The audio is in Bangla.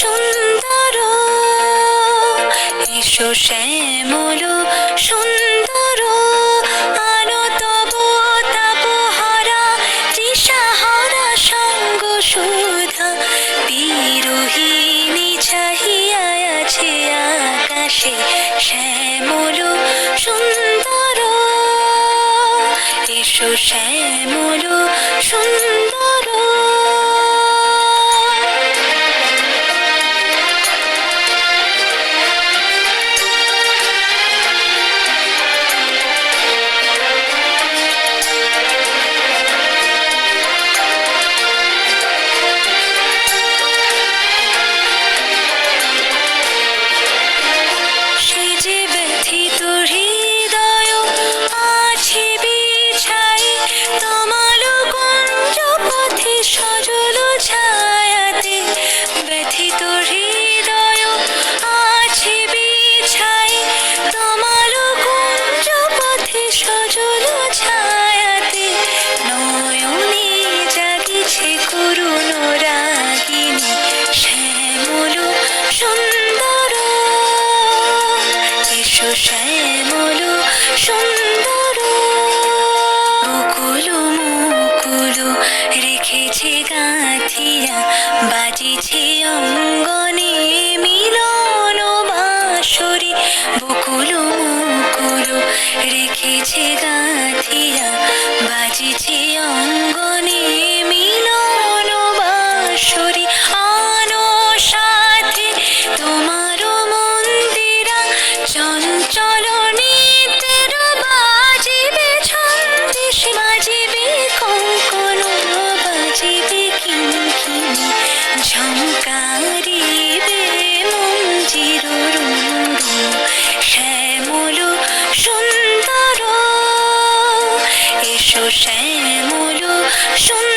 সুন্দর, এসো শ্যামল সুন্দর, আনো তব তাপহারা তৃষাহারা সঙ্গ সুধা। বিরোহিণী চাহিয়া আছে আকাশে শ্যামল সুন্দর, এসো শ্যামল সুন্দর। সজল ছায়াতে ব্যথিত হৃদয় আছে বিছাই, তমাল কুঞ্জ পথে সজল ছায়াতে নয়নে জাগিছে করুণ রাগিনী শ্যামল সুন্দর, এসো শ্যামল সুন্দর। মুকুল মুকুল রেখেছে গাঁথিয়া, বাজিছে অঙ্গনে মিলন বাঁশরি। বকুল মুকুল রেখেছে গাঁথিয়া, বাজিছে অঙ্গনে মিলন বাঁশরি। আনো সাথে তোমার মন্দিরা, চঞ্চল নিত্যের বাজিবে ছন্দিস, বাজিবে কঙ্কন, বাজিবে কিঙ্কিণী, ঝঙ্কারিবে মঞ্জির রুরু। শ্যামল সুন্দর, এসো শ্যামল সুন্দর।